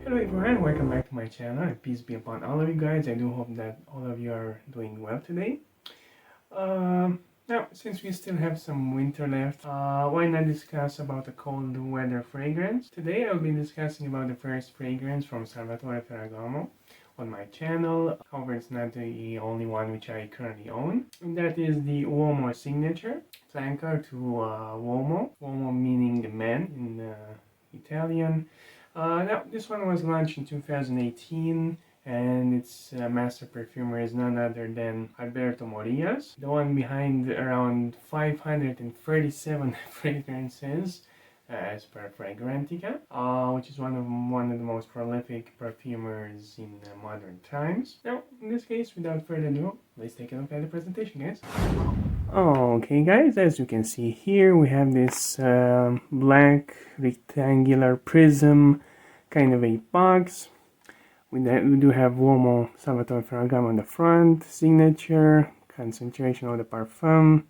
Hello everyone, welcome back to my channel and peace be upon all of you guys. I do hope that all of you are doing well today. Now, since we still have some winter left, why not discuss about a cold weather fragrance? Today I'll be discussing about the first fragrance from Salvatore Ferragamo on my channel. However, it's not the only one which I currently own. And that is the Uomo Signature. Flanker to Uomo. Uomo meaning the man in Italian. Now, this one was launched in 2018 and its master perfumer is none other than Alberto Morias, the one behind around 537 fragrances as per Fragrantica, which is one of the most prolific perfumers in modern times. Now, in this case, without further ado, let's take a look at the presentation, guys. Okay guys, as you can see here, we have this black rectangular prism kind of a box. We do have Uomo Salvatore Ferragamo on the front, signature, concentration of the parfum,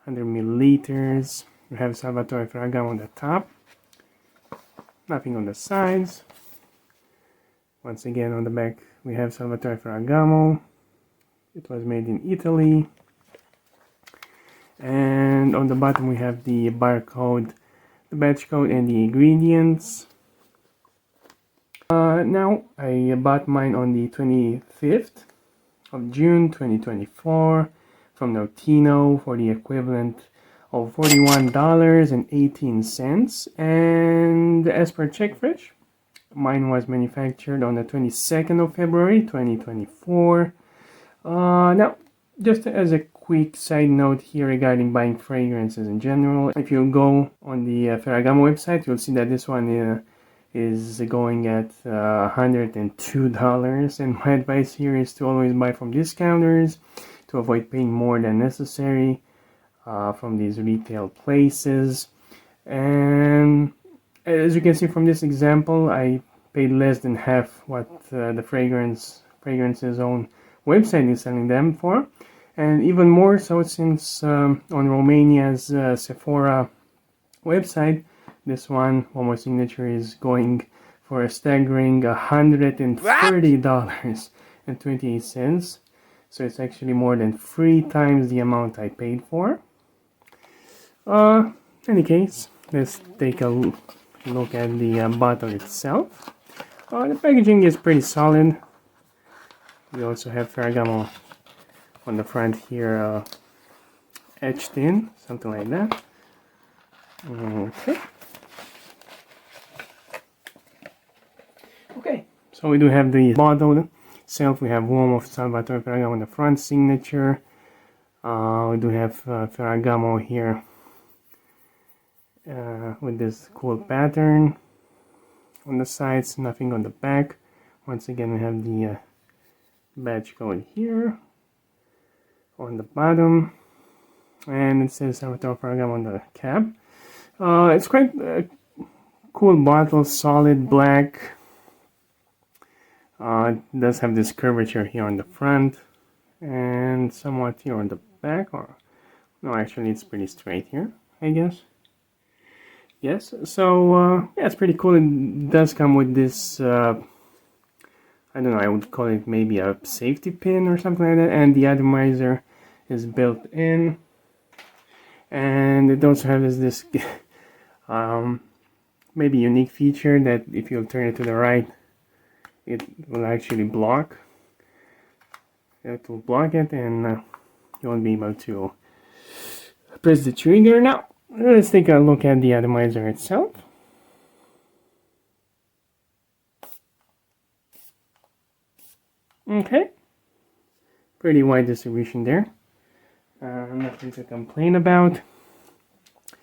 100 milliliters. We have Salvatore Ferragamo on the top, nothing on the sides. Once again on the back we have Salvatore Ferragamo. It was made in Italy. And on the bottom we have the barcode, the batch code and the ingredients. Now I bought mine on the 25th of June 2024 from Notino for the equivalent of $41.18, and as per Checkfresh, mine was manufactured on the 22nd of February 2024. Now, just as a quick side note here regarding buying fragrances in general, if you go on the Ferragamo website, you'll see that this one is going at $102, and my advice here is to always buy from discounters to avoid paying more than necessary from these retail places. And as you can see from this example, I paid less than half what the fragrance's own website is selling them for, and even more so since on Romania's Sephora website, this one, Uomo Signature, is going for a staggering $130.28. So it's actually more than 3 times the amount I paid for. In any case, let's take a look at the bottle itself. The packaging is pretty solid. We also have Ferragamo on the front here, etched in, something like that. Okay, so we do have the bottle itself. We have Uomo Salvatore Ferragamo on the front, signature. We do have Ferragamo here with this cool pattern on the sides, nothing on the back. Once again, we have the badge code here on the bottom, and it says Salvatore Ferragamo on the cap. It's quite a cool bottle, solid black. It does have this curvature here on the front and somewhat here on the back, or no, actually it's pretty straight here, I guess. Yes, so yeah, it's pretty cool. It does come with this I don't know, I would call it maybe a safety pin or something like that, and the atomizer is built in, and it also has this maybe unique feature that if you turn it to the right, it will actually block. It will block it, and you won't be able to press the trigger. Now, let's take a look at the atomizer itself. Okay, pretty wide distribution there. Nothing to complain about.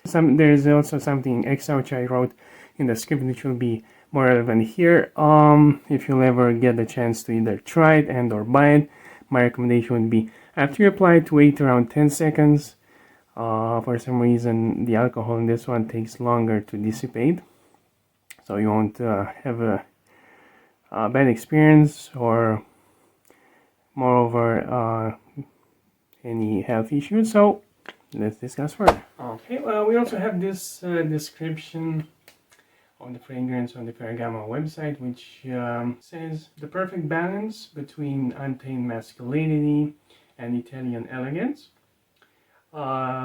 There's also something extra which I wrote in the script which will be more relevant here. If you'll ever get the chance to either try it and or buy it, my recommendation would be after you apply it, wait around 10 seconds. For some reason the alcohol in this one takes longer to dissipate, so you won't have a bad experience or moreover any health issues. So let's discuss further. Okay, well, we also have this description of the fragrance on the Ferragamo website, which says the perfect balance between untamed masculinity and Italian elegance.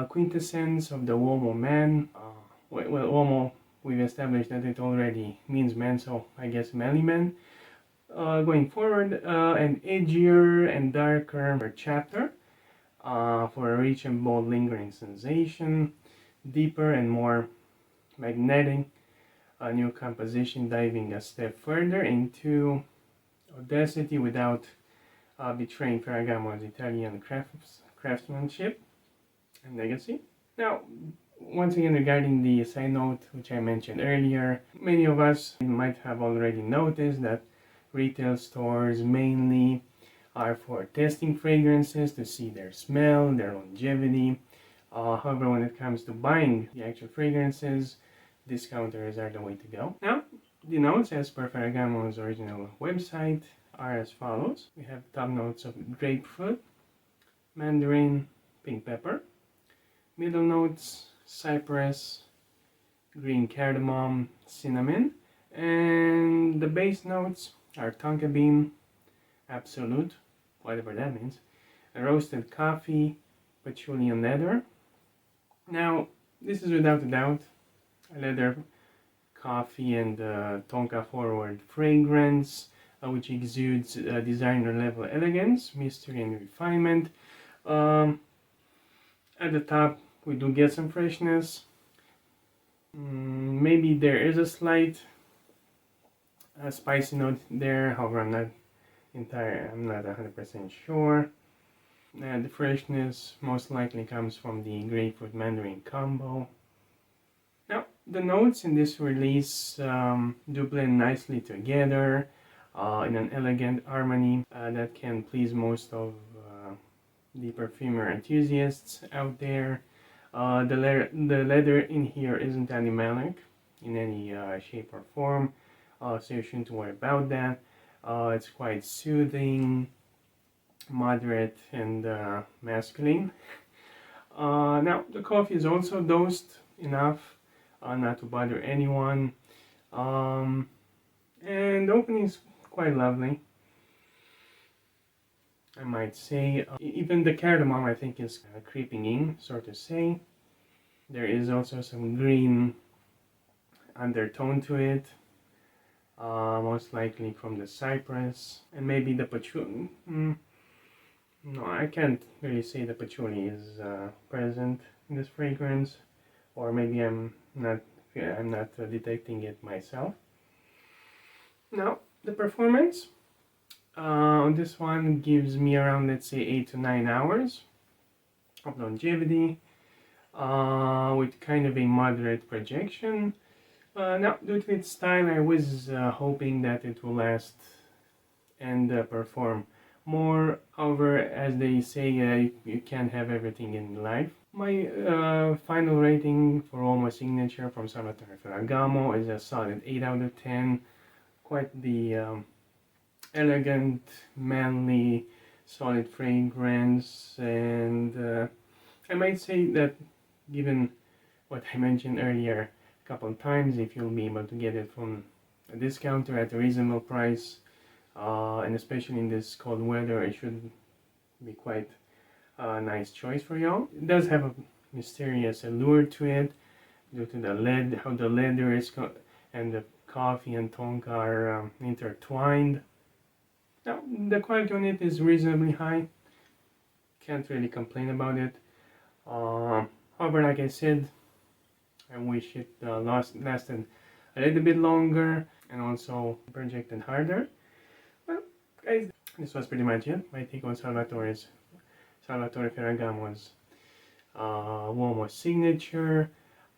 Quintessence of the Uomo man. Well, Uomo, we've established that it already means man, so I guess manly man. Going forward, an edgier and darker chapter for a rich and bold lingering sensation, deeper and more magnetic, a new composition diving a step further into audacity without betraying Ferragamo's Italian craftsmanship and legacy. Now, once again, regarding the side note which I mentioned earlier, many of us might have already noticed that retail stores mainly are for testing fragrances to see their smell, their longevity. However, when it comes to buying the actual fragrances, discounters are the way to go. Now, the notes as per Ferragamo's original website are as follows. We have top notes of grapefruit, mandarin, pink pepper. Middle notes, cypress, green cardamom, cinnamon. And the base notes are tonka bean, absolute, whatever that means, roasted coffee, patchouli and leather. Now, this is without a doubt a leather, coffee and tonka forward fragrance, which exudes designer level elegance, mystery and refinement. At the top, we do get some freshness. Maybe there is a slight spicy note there. However, I'm not 100% sure. The freshness most likely comes from the grapefruit mandarin combo. Now, the notes in this release do blend nicely together in an elegant harmony that can please most of the perfumer enthusiasts out there. The leather in here isn't animalic in any shape or form, so you shouldn't worry about that. It's quite soothing, moderate, and masculine. Now, the coffee is also dosed enough not to bother anyone, and the opening is quite lovely, I might say. Even the cardamom, I think, is creeping in, so to say. There is also some green undertone to it, most likely from the cypress, and maybe the patchouli. No, I can't really say the patchouli is present in this fragrance, or maybe I'm not detecting it myself. Now, the performance on this one gives me around, let's say, 8 to 9 hours of longevity with kind of a moderate projection. Now, due to its style, I was hoping that it will last and perform more. However, as they say, you can't have everything in life. My final rating for Uomo Signature from Salvatore Ferragamo is a solid 8 out of 10. Quite the elegant, manly, solid fragrance, and I might say that given what I mentioned earlier a couple of times, if you'll be able to get it from a discounter at a reasonable price, and especially in this cold weather, it should be quite a nice choice for y'all. It does have a mysterious allure to it due to how the leather is and the coffee and tonka are intertwined. Now, the quality on it is reasonably high. Can't really complain about it. However, like I said, I wish it lasted a little bit longer and also projected harder. Well, guys, this was pretty much it. My take on Salvatore Ferragamo's Uomo Signature,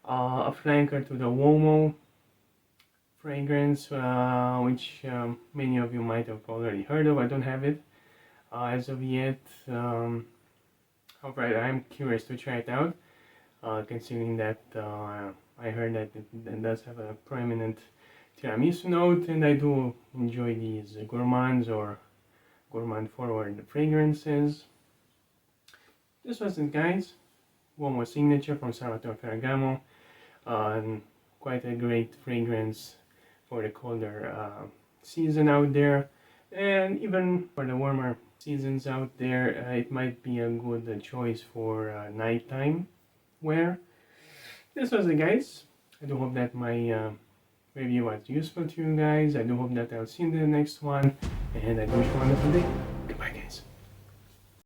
a flanker to the Uomo fragrance, which many of you might have already heard of. I don't have it as of yet. However, I'm curious to try it out, considering that I heard that it does have a prominent tiramisu note, and I do enjoy these gourmands or gourmand forward fragrances. This was it, guys. Uomo Signature from Salvatore Ferragamo. quite a great fragrance for the colder season out there, and even for the warmer seasons out there, it might be a good choice for nighttime wear. This was it, guys. I do hope that my review was useful to you guys. I do hope that I'll see you in the next one, and I wish you a wonderful day.